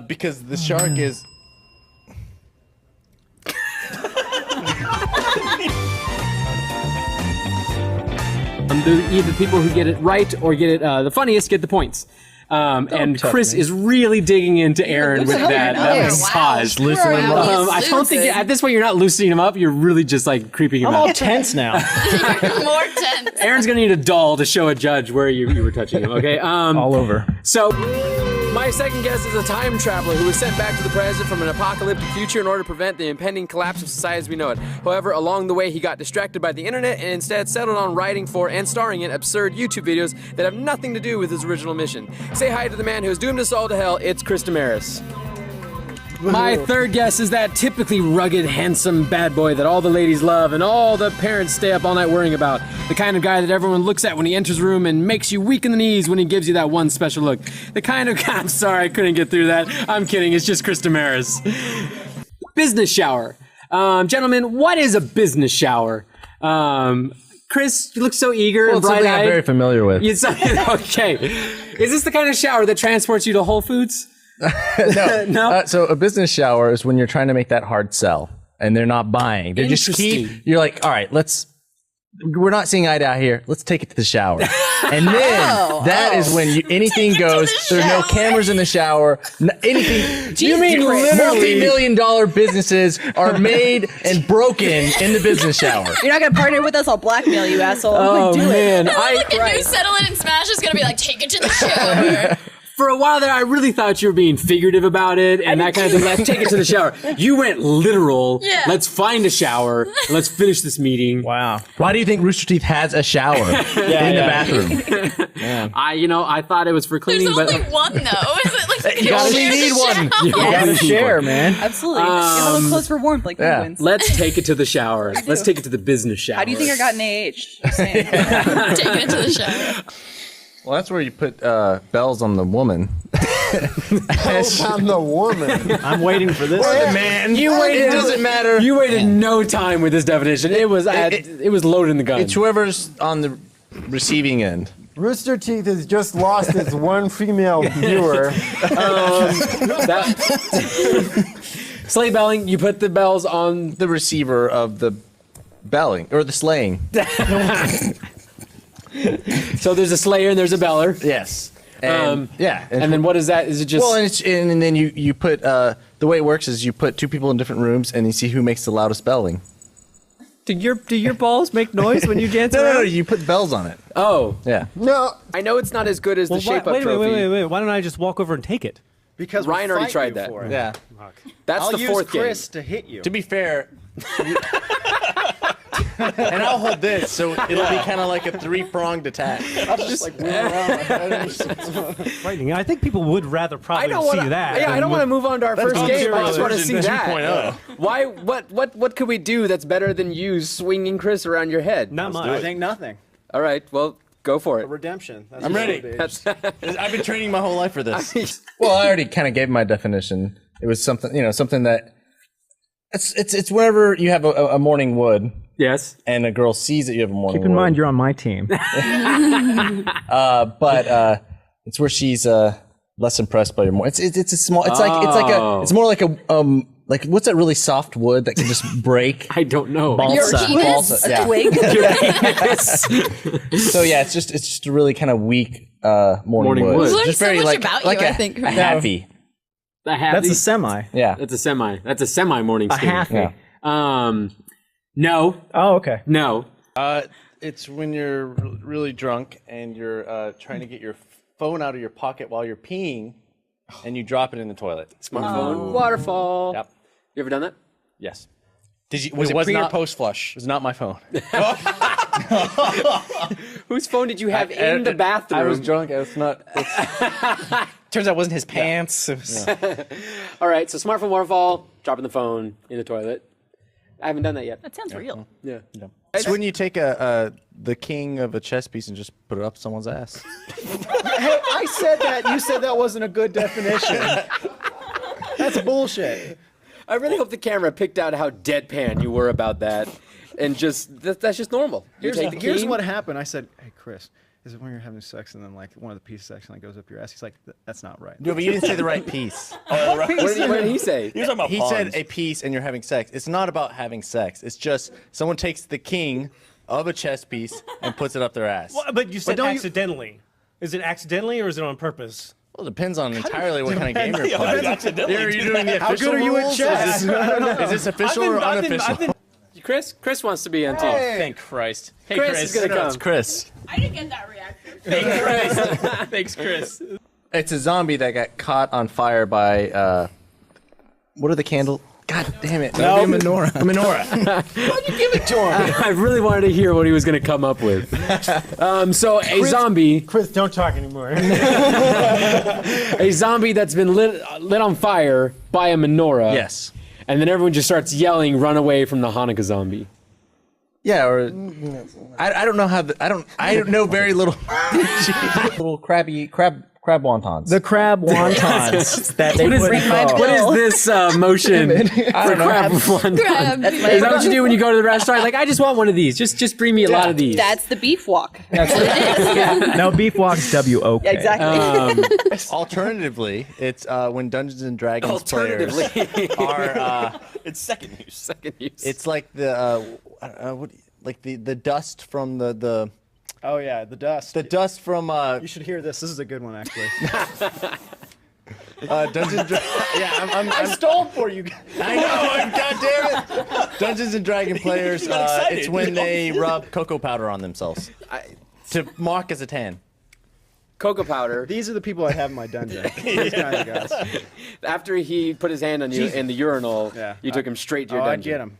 Because the shark is... Either people who get it right or get it the funniest get the points. And Chris is really digging into Aaron with that massage. Loosening him up. I don't think at this point you're not loosening him up. You're really just like creeping him I'm out. all tense now. You're more tense. Aaron's gonna need a doll to show a judge where you were touching him. Okay. All over. So, my second guest is a time traveler who was sent back to the present from an apocalyptic future in order to prevent the impending collapse of society as we know it. However, along the way, he got distracted by the internet and instead settled on writing for and starring in absurd YouTube videos that have nothing to do with his original mission. Say hi to the man who has doomed us all to hell. It's Chris Demarais. My third guest is that typically rugged, handsome bad boy that all the ladies love and all the parents stay up all night worrying about. The kind of guy that everyone looks at when he enters a room and makes you weak in the knees when he gives you that one special look. The kind of... I'm sorry, I couldn't get through that. I'm kidding, it's just Chris Demarais. Business shower. Gentlemen, what is a business shower? Chris, you look so eager and bright-eyed. Something I'm very familiar with. Okay. Is this the kind of shower that transports you to Whole Foods? No. So a business shower is when you're trying to make that hard sell and they're not buying. They just you're like, all right, we're not seeing eye to eye here. Let's take it to the shower. And then that is when anything goes. There's no cameras in the shower. Anything. You mean literally multi-million-dollar businesses are made and broken in the business shower. You're not gonna partner with us? I'll blackmail you, asshole. Oh, do man. it. Like a new Settle It and Smash is gonna be like, take it to the shower. For a while there, I really thought you were being figurative about it and that kind of thing. Let's take it to the shower. You went literal. Yeah. Let's find a shower. Let's finish this meeting. Wow. Why do you think Rooster Teeth has a shower in the bathroom? I thought it was for cleaning, There's only but one though. Is it like You only need one. You gotta share, man. Absolutely. You have a close for warmth like penguins. let's take it to the shower. Let's take it to the business shower. How do you think I got an AH? Just saying. taking it to the shower. Well, that's where you put bells on the woman. On the woman. I'm waiting for this. Man, it doesn't matter. You waited no time with this definition. It was loaded in the gun. It's whoever's on the receiving end. Rooster Teeth has just lost its one female viewer. Sleigh belling, you put the bells on The receiver of the belling or the slaying. So there's a slayer and there's a beller. Yes. And, And then what is that? Is it just... Well, and then you put the way it works is you put two people in different rooms and you see who makes the loudest belling. Do your balls make noise when you dance around? No, you put bells on it. Oh. Yeah. No, I know it's not as good as the shape-up wait, trophy. wait. Why don't I just walk over and take it? Because Ryan we'll already fight tried you that. for it. Yeah. That's I'll the use fourth Chris to hit you. To be fair, and I'll hold this, so it'll be kind of like a three-pronged attack. I'll just like move around. Frightening. I think people would rather probably see that. Yeah, I don't want to move on to our first game. I just want to see version that. 2.0. Why? What could we do that's better than you swinging Chris around your head? Not much. I think nothing. All right, well, go for it. Redemption. That's I'm what ready. it'll be. I've been training my whole life for this. Well, I already kind of gave my definition. It was something that it's whenever you have a morning wood. Yes. And a girl sees that you have a morning wood. Keep in mind, you're on my team. But it's where she's less impressed by your morning. It's a small. It's more like a like what's that really soft wood that can just break? I don't know. Your penis? A twig? So yeah, it's just a really kind of weak morning wood. We learned Just so very much about you, I think. a happy. That's a semi. Yeah. That's a semi. That's a semi morning A skin. halfy. Yeah. No. Oh, okay. No. It's when you're really drunk and you're trying to get your phone out of your pocket while you're peeing, and you drop it in the toilet. Smartphone. Waterfall. Yep. You ever done that? Yes. Was it pre or post flush? It was not my phone. Whose phone did you have in the bathroom? I was drunk. It's not. Turns out it wasn't his pants. It was... All right, so smartphone waterfall, dropping the phone in the toilet. I haven't done that yet. That sounds real. Yeah. It's when you take the king of a chess piece and just put it up someone's ass. Hey, I said that. You said that wasn't a good definition. That's bullshit. I really hope the camera picked out how deadpan you were about that, and just that's just normal. You Here's take the here's king. what happened. I said, "Hey, Chris, Is it when you're having sex and then like one of the pieces actually goes up your ass? He's like, that's not right. No, but you didn't say the right piece. What did he say? You're talking about He pawns. said a piece and you're having sex. It's not about having sex. It's just someone takes the king of a chess piece and puts it up their ass. Well, but you said don't you- accidentally. Is it accidentally or is it on purpose? Well, it depends on entirely what kind of game you're playing. accidentally Are you do doing the that. How official good are you at rules? chess? Is this official or unofficial? Chris wants to be on team. Thank Christ. Hey, Chris is gonna No, it's come. Chris. I didn't get that reaction. Thanks, Chris. It's a zombie that got caught on fire by, what are the candle? God damn it. No. A menorah. A menorah. Why'd you give it to him? I really wanted to hear what he was going to come up with. So a zombie, Chris, don't talk anymore. a zombie that's been lit on fire by a menorah. Yes. And then everyone just starts yelling, "Run away from the Hanukkah zombie." Yeah, or I don't know how I don't know very little. Little crab wontons. The crab wontons that they put in What is this motion for crab wonton? Crab. That's Is that what you do when you go to the restaurant? Like, I just want one of these. Just bring me a lot of these. That's the beef walk. That's what it is. Yeah. No, beef walks WOK. Exactly. Alternatively, it's when Dungeons and Dragons players are. It's second use. Second use. It's like the like the dust from the Oh yeah, the dust. dust from You should hear this. This is a good one, actually. Dungeons. Yeah, I stole for you. I know. God damn it. Dungeons and Dragon players. excited. It's when they rub cocoa powder on themselves to mock as a tan. Cocoa powder. These are the people I have in my dungeon. These kind of guys. After he put his hand on you in the urinal, Yeah. you took him straight to your I dungeon. get him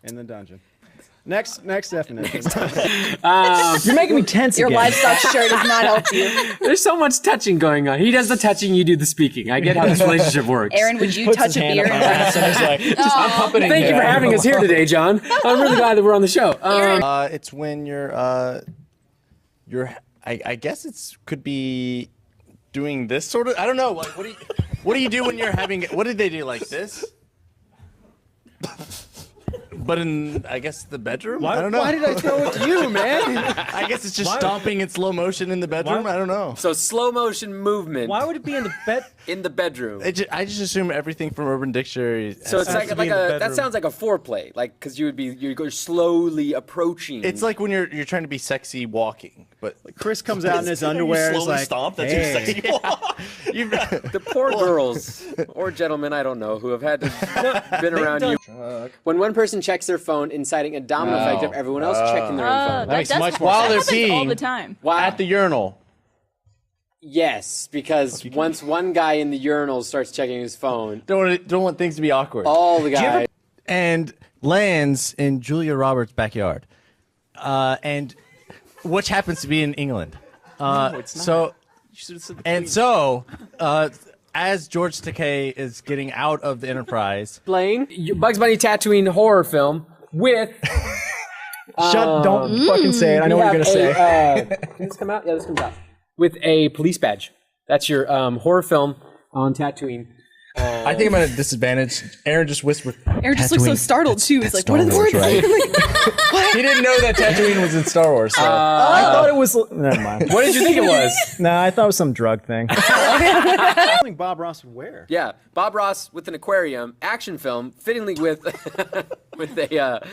in the dungeon. Next definition. You're making me tense Your again. livestock shirt does not help you. There's so much touching going on. He does the touching, you do the speaking. I get how this relationship works. Aaron, would you touch a beer? And he's like, I'm puppeting. Thank you for having us here today, John. I'm really glad that we're on the show. It's when you're I guess it's could be doing this sort of. I don't know. Like, what do you do when you're having? What did they do like this? But in, I guess, the bedroom? I don't know. Why did I throw it to you, man? I guess it's just stomping in slow motion in the bedroom. I don't know. So slow motion movement Why would it be in the bed? in the bedroom. I just assume everything from Urban Dictionary. So it's has like to be in the that bedroom. sounds like a foreplay, like because you're slowly approaching. It's like when you're trying to be sexy walking, but Chris comes out in his you underwear. He's slowly like, stomp. That's hey. your sexy walk. the poor girls or gentlemen, I don't know, who have had to been around you. When one person checks their phone, inciting a domino effect of everyone else checking their own phone. That makes does much happen. more That sense. happens all peeing the time. Wow. at the urinal. Yes, because once one guy in the urinal starts checking his phone, Don't want things to be awkward. all the guys. And lands in Julia Roberts' backyard, and which happens to be in England. So as George Takei is getting out of the Enterprise, Blaine, Bugs Bunny Tatooine horror film with. Don't fucking say it. I know what you're gonna say. Can this come out? Yeah, this comes out. With a police badge. That's your horror film on Tatooine. I think I'm at a disadvantage. Aaron just whispered. Aaron just looks so Tatooine. startled too. He's like, Star "What are the Wars, words?" right? He didn't know that Tatooine was in Star Wars. So. I thought it was. Never mind. What did you think it was? Nah, I thought it was some drug thing. I think Bob Ross would wear. Yeah, Bob Ross with an aquarium, action film, fittingly with with a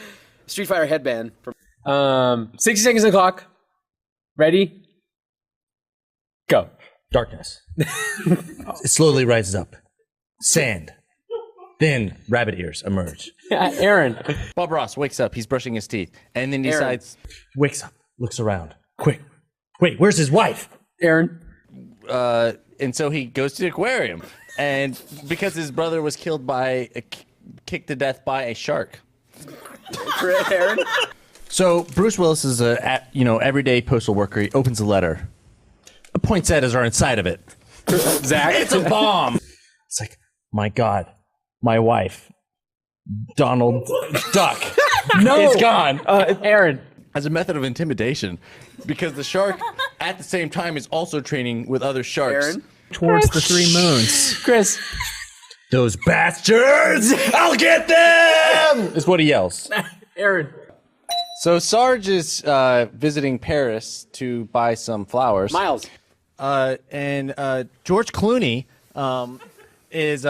Street Fighter headband. 60 seconds on the clock. Ready? Go. Darkness. It slowly rises up. Sand. Then rabbit ears emerge. Aaron. Bob Ross wakes up. He's brushing his teeth, and then he Aaron. decides. Wakes up. Looks around. Quick. Wait. Where's his wife? Aaron. And so he goes to the aquarium, and because his brother was killed by kicked to death by a shark. Aaron. So Bruce Willis is a everyday postal worker. He opens a letter. The poinsettias are inside of it. Zach. It's a bomb. It's like, my God, my wife, Donald Duck, is gone. Aaron. As a method of intimidation, because the shark at the same time is also training with other sharks. Aaron. Towards the 3 moons. Chris. Those bastards! I'll get them! Is what he yells. Aaron. So Sarge is visiting Paris to buy some flowers. Miles. And George Clooney is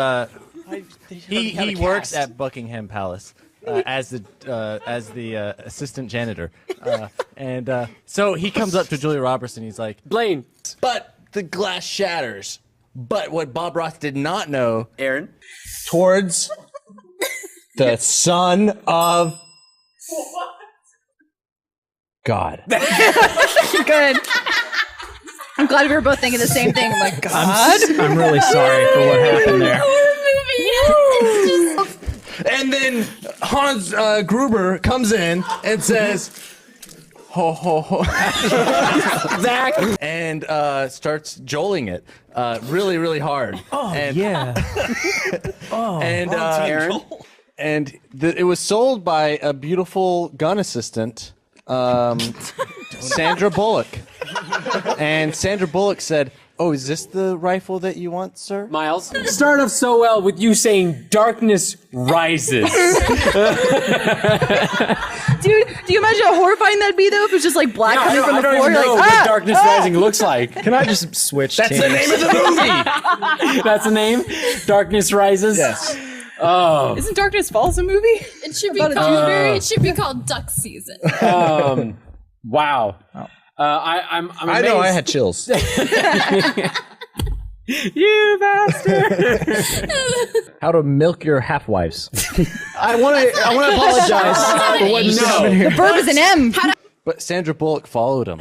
he works at Buckingham Palace as the assistant janitor, and so he comes up to Julia Roberts and he's like, Blaine. "But the glass shatters." But what Bob Ross did not know, Aaron. towards the son of God. Good. I'm glad we were both thinking the same thing. I'm like, God. I'm really sorry for what happened there. And then Hans Gruber comes in and says, "Ho ho ho," Zach. and starts joling it really, really hard. Oh, and, yeah. And Aaron. and it was sold by a beautiful gun assistant, Sandra Bullock. And Sandra Bullock said, "Oh, is this the rifle that you want, sir?" Miles. Start off so well with you saying darkness rises. Dude, do you imagine how horrifying that'd be, though, if it was just like black coming from I the don't floor? even know Like, what darkness rising looks like. Can I just switch That's teams? the name of the movie. That's the name? Darkness rises? Yes. Oh. Isn't Darkness Falls a movie? It should be called. It should be called Duck Season. Wow. I'm I amazed. know, I had chills. You bastard. How to milk your half-wives. I want to apologize for what just happened here. The verb is an M. But Sandra Bullock followed him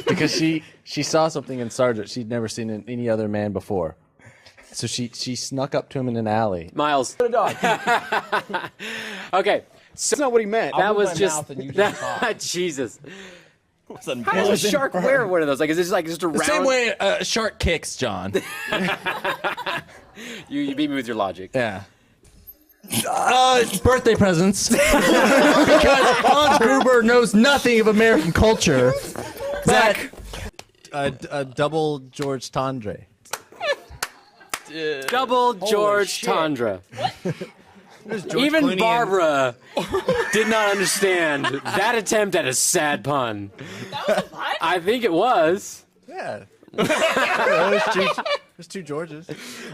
because she saw something in Sarge that she'd never seen in any other man before. So she snuck up to him in an alley. Miles. Okay. So That's not what he meant. that was just Jesus. How does a shark wear one of those? Like, is it just a round? The same way a shark kicks, John. You beat me with your logic. Yeah. Birthday presents. Because Hans Gruber knows nothing of American culture. Zach. A double George Tendre. Double George Tundra. Even Clooney Barbara did not understand that attempt at a sad pun. That was a pun? I think it was. Yeah. There's two Georges.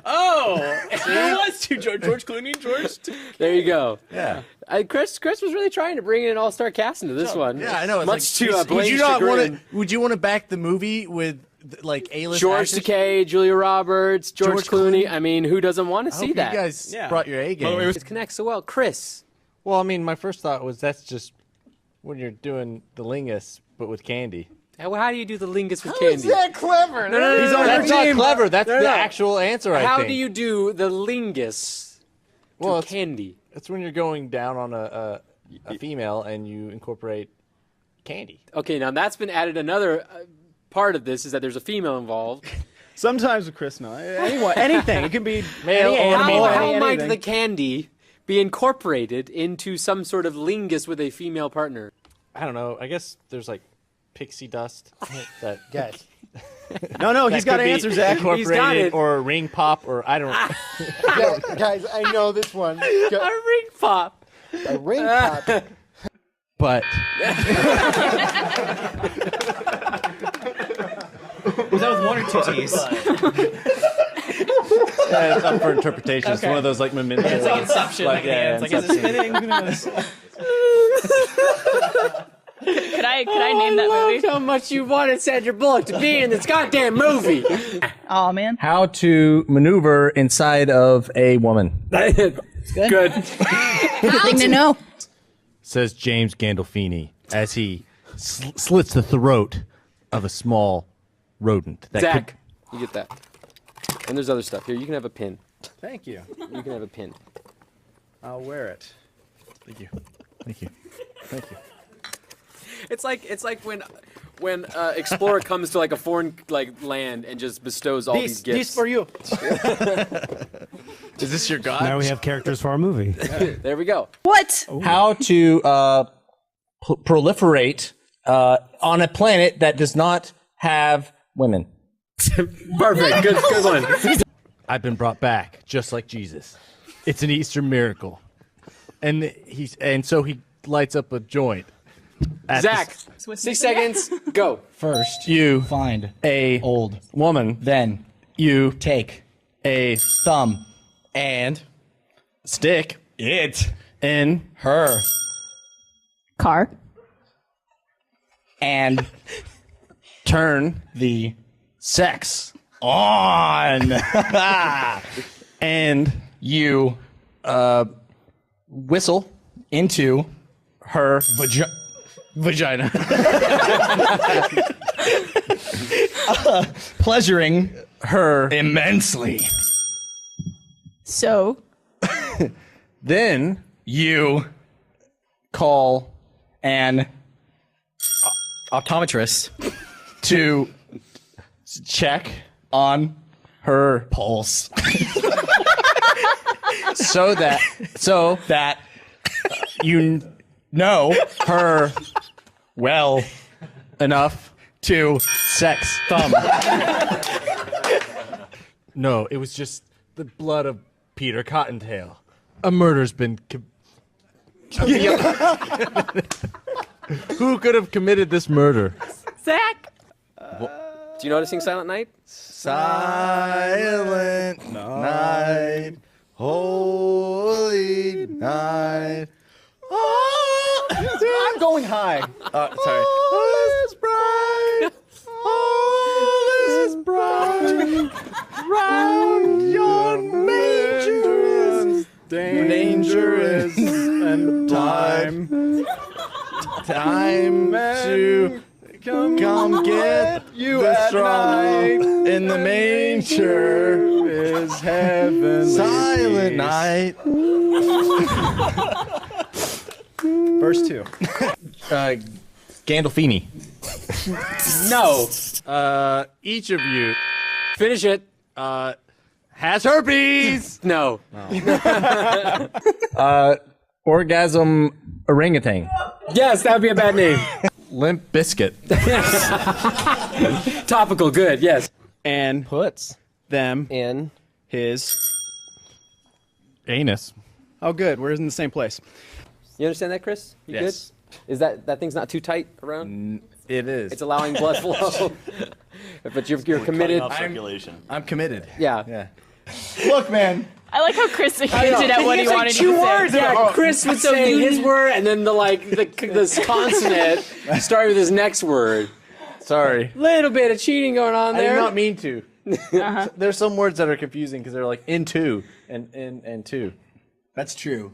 Oh, there was two George Clooney and George. There you go. Yeah. Chris was really trying to bring in an all-star cast into this one. Yeah, I know. It's Much like, to Blaine's chagrin. Would you want to back the movie with like A-list George actors? Takei, Julia Roberts, George Clooney. Clooney. I mean, who doesn't want to I see hope that? you guys Yeah. brought your A game. It connects so well. Chris. Well, I mean, my first thought was that's just when you're doing the Lingus, but with candy. How do you do the Lingus with candy? Is that clever? No, He's on that's not clever. That's the actual answer, I How think. do you do the Lingus Well, to candy? It's when you're going down on a female and you incorporate candy. Okay, now that's been added. Another part of this is that there's a female involved. Sometimes with Chris, no. Anything. It can be Male any or animal, How might anything. the candy be incorporated into some sort of Lingus with a female partner? I don't know. I guess there's like pixie dust that Guys, No, he's got answers, Zach. He's got incorporated it. or ring pop or I don't guys, I know this one. A ring pop. A ring pop. but Was that with one or two T's? it's up for interpretation. It's one of those like mementos. It's like Inception. Like, yeah, It's like, is it spinning? Could I name that movie? How much you wanted Sandra Bullock to be in this goddamn movie? Oh man. how to maneuver inside of a woman, Good. Good thing to know. says James Gandolfini as he slits the throat of a small rodent. That Zach, you get that. And there's other stuff. Here, you can have a pin. Thank you. You can have a pin. I'll wear it. Thank you. Thank you. Thank you. It's like when explorer comes to like a foreign land and just bestows all these gifts. This for you. Is this your god? Now we have characters for our movie. There we go. What? How to proliferate on a planet that does not have women. Perfect. Good one. I've been brought back, just like Jesus. It's an Easter miracle. And so he lights up a joint Zach, 6 seconds, go. First, You find a old woman. Then You take a thumb and stick it in her Car. and turn the sex on. and You whistle into her vagina. Pleasuring her immensely. So. then You call an optometrist to check on her pulse so that you know her well enough to sex thumb. No, it was just the blood of Peter Cottontail. A murder's been Who could have committed this murder? Zach. Do you know how to sing Silent Night? Silent night, holy night. I'm going high. Sorry. All is bright, all is bright. Round yon manger is dangerous, and time to come get You the at straw night. in the manger is heaven. Silent night. Verse 2. Gandolfini. No. Each of you Finish it. has herpes. No. Orgasm orangutan. Yes, that would be a bad name. Limp biscuit. Topical, good, yes. And Puts them In. his. anus. Oh, good. We're in the same place. You understand that, Chris? You Yes. good? Is that thing's not too tight around? It is. It's allowing blood flow. But you're committed. I'm committed. Yeah. Look, man. I like how Chris hinted at what he wanted Two to words. say. Yeah, Chris would say his word, and then the consonant started with his next word. Sorry. Little bit of cheating going on I there. did not mean to. There's some words that are confusing because they're like into and two. That's true.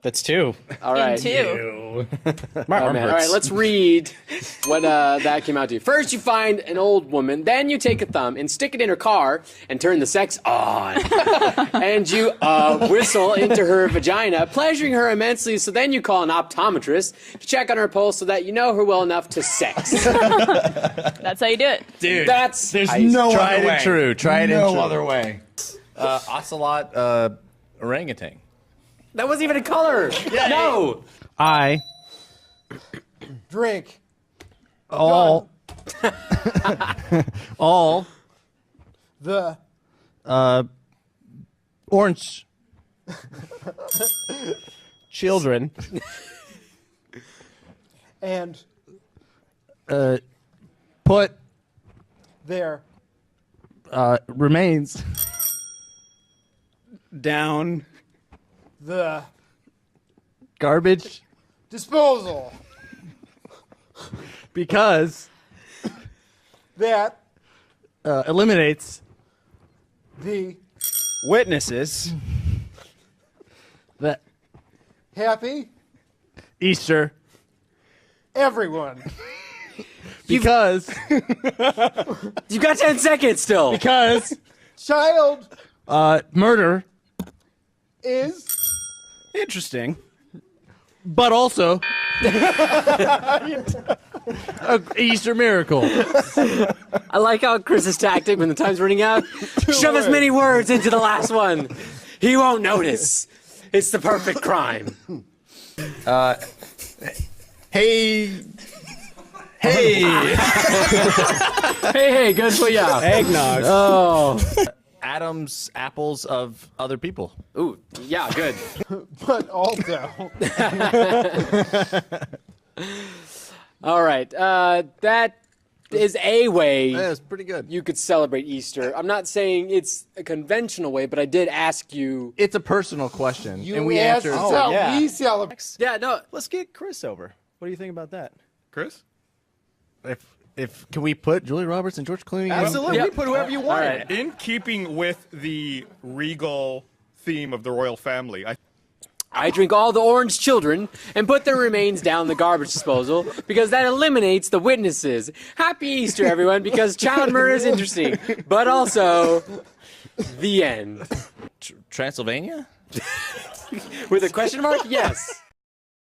That's two. All right. Two. Oh, man. All right, let's read what that came out to. First, you find an old woman. Then you take a thumb and stick it in her car and turn the sex on. And you whistle into her vagina, pleasuring her immensely. So then you call an optometrist to check on her pulse so that you know her well enough to sex. That's how you do it. Dude, That's There's no tried other way. and true. Tried and true. No other way. Ocelot orangutan. that wasn't even a color. No. I Drink. all The. orange children And. put Their. remains Down. The. garbage Disposal. because That. eliminates The. Witnesses. the Happy. Easter Everyone. because You got 10 seconds still. because Child. murder Is. interesting, but also a Easter miracle. I like how Chris's tactic when the time's running out. Shove as many words into the last one. He won't notice. It's the perfect crime. Hey, Hey, good for ya. Eggnog. Oh. Adam's apples of other people. Ooh, yeah, good. But also. All right. That is a way. That's pretty good. You could celebrate Easter. I'm not saying it's a conventional way, but I did ask you. It's a personal question, You and we asked answered. how yeah. we celebrate. Yeah, no. Let's get Chris over. What do you think about that? Chris? If can we put Julia Roberts and George Clooney? Absolutely. Yep. We put whoever you All want. right. In keeping with the regal theme of the royal family, I drink all the orange children and put their remains down the garbage disposal because that eliminates the witnesses. Happy Easter, everyone, because child murder is interesting, but also the end. Transylvania? With a question mark? Yes.